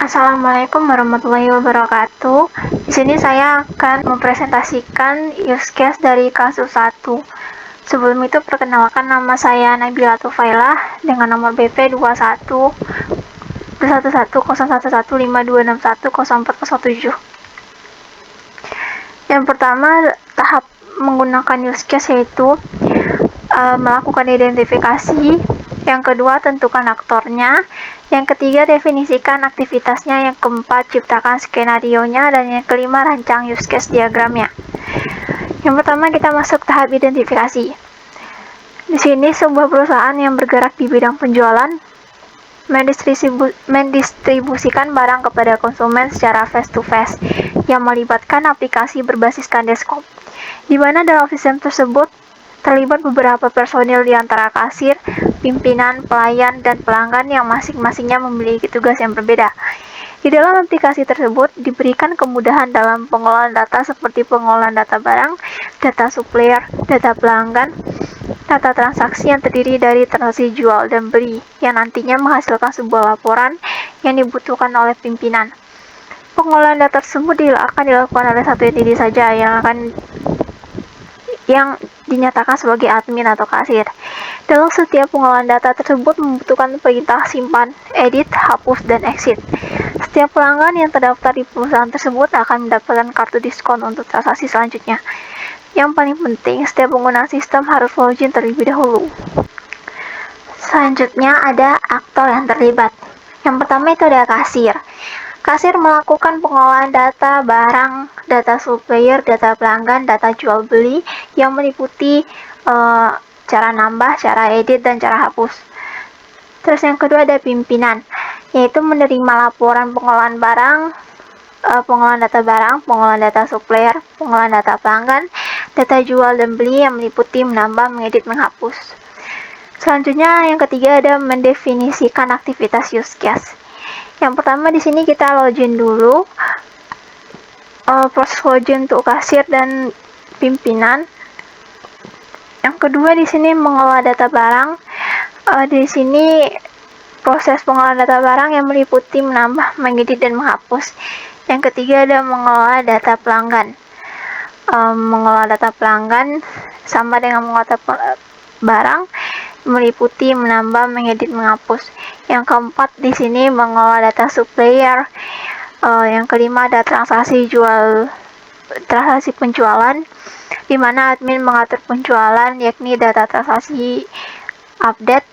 Assalamualaikum warahmatullahi wabarakatuh. Di sini saya akan mempresentasikan use case dari kasus 1. Sebelum itu perkenalkan, nama saya Nabila Tufailah dengan nomor BP 21 1101152610407. Yang pertama, tahap menggunakan use case yaitu melakukan identifikasi. Yang kedua, tentukan aktornya. Yang ketiga, definisikan aktivitasnya. Yang keempat, ciptakan skenario-nya. Dan yang kelima, rancang use case diagramnya. Yang pertama, kita masuk tahap identifikasi. Di sini sebuah perusahaan yang bergerak di bidang penjualan mendistribusikan barang kepada konsumen secara face-to-face yang melibatkan aplikasi berbasis Kandescope, di mana dalam sistem tersebut terlibat beberapa personil di antara kasir, pimpinan, pelayan, dan pelanggan yang masing-masingnya memiliki tugas yang berbeda. Di dalam aplikasi tersebut diberikan kemudahan dalam pengolahan data seperti pengolahan data barang, data supplier, data pelanggan, data transaksi yang terdiri dari transaksi jual dan beli yang nantinya menghasilkan sebuah laporan yang dibutuhkan oleh pimpinan. Pengolahan data tersebut akan dilakukan oleh satu entiti saja yang dinyatakan sebagai admin atau kasir. Dalam setiap pengolahan data tersebut membutuhkan perintah simpan, edit, hapus, dan exit. Setiap pelanggan yang terdaftar di perusahaan tersebut akan mendapatkan kartu diskon untuk transaksi selanjutnya. Yang paling penting, setiap pengguna sistem harus login terlebih dahulu. Selanjutnya ada aktor yang terlibat. Yang pertama itu ada kasir. Kasir melakukan pengolahan data barang, data supplier, data pelanggan, data jual beli yang meliputi cara nambah, cara edit, dan cara hapus. Terus yang kedua ada pimpinan, yaitu menerima laporan pengolahan barang, pengolahan data barang, pengolahan data supplier, pengolahan data pelanggan, data jual dan beli yang meliputi menambah, mengedit, menghapus. Selanjutnya yang ketiga ada mendefinisikan aktivitas use case. Yang pertama di sini kita login dulu, proses login untuk kasir dan pimpinan. Yang kedua di sini mengolah data barang. Di sini proses pengolahan data barang yang meliputi menambah, mengedit, dan menghapus. Yang ketiga ada mengolah data pelanggan. Mengolah data pelanggan sama dengan mengolah data barang, meliputi menambah, mengedit, menghapus. Yang keempat di sini mengolah data supplier. Yang kelima ada transaksi penjualan, di mana admin mengatur penjualan, yakni data transaksi, update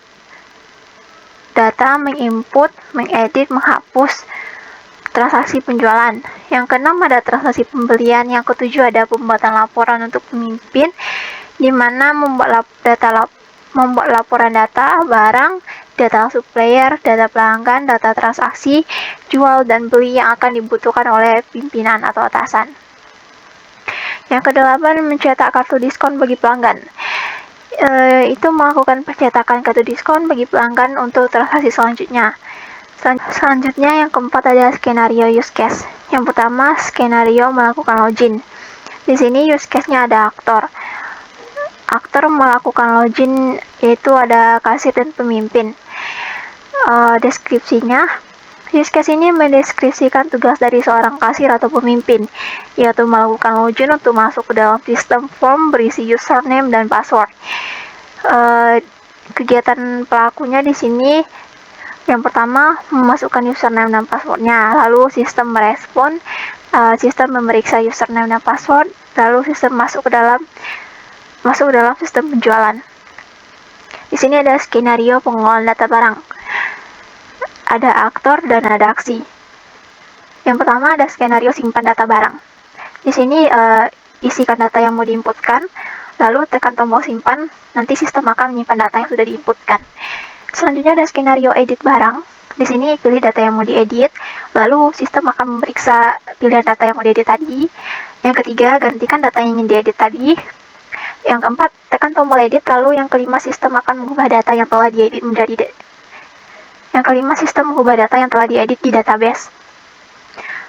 data, menginput, mengedit, menghapus transaksi penjualan. Yang keenam ada transaksi pembelian. Yang ketujuh ada pembuatan laporan untuk pemimpin, di mana membuat laporan data barang, data supplier, data pelanggan, data transaksi, jual dan beli yang akan dibutuhkan oleh pimpinan atau atasan. Yang kedelapan mencetak kartu diskon bagi pelanggan. Itu melakukan percetakan kartu diskon bagi pelanggan untuk transaksi selanjutnya. Selanjutnya yang keempat ada skenario use case. Yang pertama skenario melakukan login. Di sini use case-nya ada aktor. Aktor melakukan login yaitu ada kasir dan pemimpin. Deskripsinya, use case ini mendeskripsikan tugas dari seorang kasir atau pemimpin, yaitu melakukan login untuk masuk ke dalam sistem form berisi username dan password. Kegiatan pelakunya di sini yang pertama memasukkan username dan passwordnya, lalu sistem merespon, sistem memeriksa username dan password, lalu sistem masuk ke dalam sistem penjualan. Di sini ada skenario pengolahan data barang, ada aktor dan ada aksi. Yang pertama ada skenario simpan data barang. Di sini isikan data yang mau diinputkan, lalu tekan tombol simpan, nanti sistem akan menyimpan data yang sudah diinputkan. Selanjutnya ada skenario edit barang. Di sini pilih data yang mau diedit, lalu sistem akan memeriksa pilihan data yang mau diedit tadi. Yang ketiga, gantikan data yang ingin diedit tadi. Yang keempat, tekan tombol edit, lalu yang kelima sistem akan mengubah data yang telah diedit menjadi di database.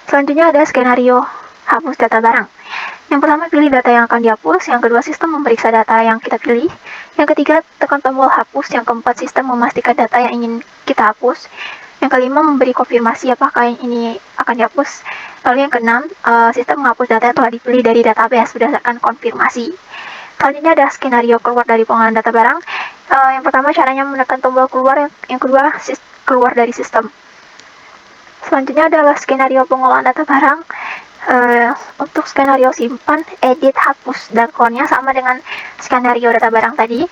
Selanjutnya ada skenario hapus data barang. Yang pertama pilih data yang akan dihapus, yang kedua sistem memeriksa data yang kita pilih, yang ketiga tekan tombol hapus, yang keempat sistem memastikan data yang ingin kita hapus, Yang kelima, memberi konfirmasi apakah ini akan dihapus. Lalu yang keenam, sistem menghapus data yang telah dipilih dari database berdasarkan konfirmasi. Selanjutnya ada skenario keluar dari pengolahan data barang. Yang pertama, caranya menekan tombol keluar. Yang kedua, keluar dari sistem. Selanjutnya adalah skenario pengolahan data barang. Untuk skenario simpan, edit, hapus, dan clone-nya sama dengan skenario data barang tadi.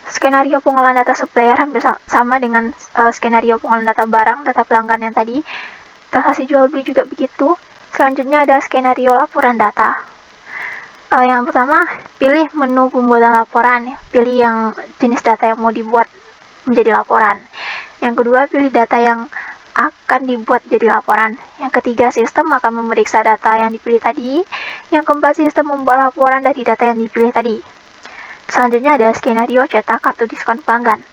Skenario pengolahan data supplier hampir sama dengan skenario pengolahan data barang, data pelanggan yang tadi. Transaksi jual beli juga begitu. Selanjutnya ada skenario laporan data. Yang pertama, pilih menu pembuatan laporan. Pilih yang jenis data yang mau dibuat menjadi laporan. Yang kedua, pilih data yang akan dibuat jadi laporan. Yang ketiga, sistem akan memeriksa data yang dipilih tadi. Yang keempat, sistem membuat laporan dari data yang dipilih tadi. Selanjutnya ada skenario cetak kartu diskon pelanggan.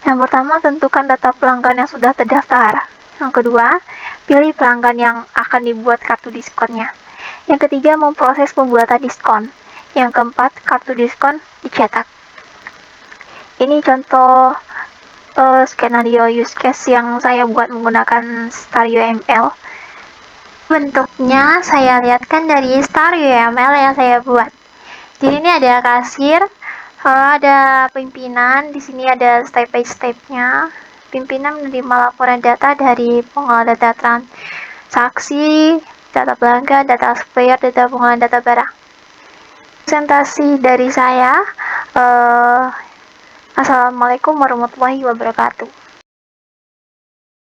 Yang pertama, tentukan data pelanggan yang sudah terdaftar. Yang kedua, pilih pelanggan yang akan dibuat kartu diskonnya. Yang ketiga, memproses pembuatan diskon. Yang keempat, kartu diskon dicetak. Ini contoh skenario use case yang saya buat menggunakan StarUML. Bentuknya saya lihatkan dari StarUML yang saya buat. Jadi ini ada kasir, ada pimpinan, di sini ada step by step-nya. Pimpinan menerima laporan data dari pengelola data transaksi, data pelanggan, data supplier, data pengolahan data barang. Presentasi dari saya. Assalamualaikum warahmatullahi wabarakatuh.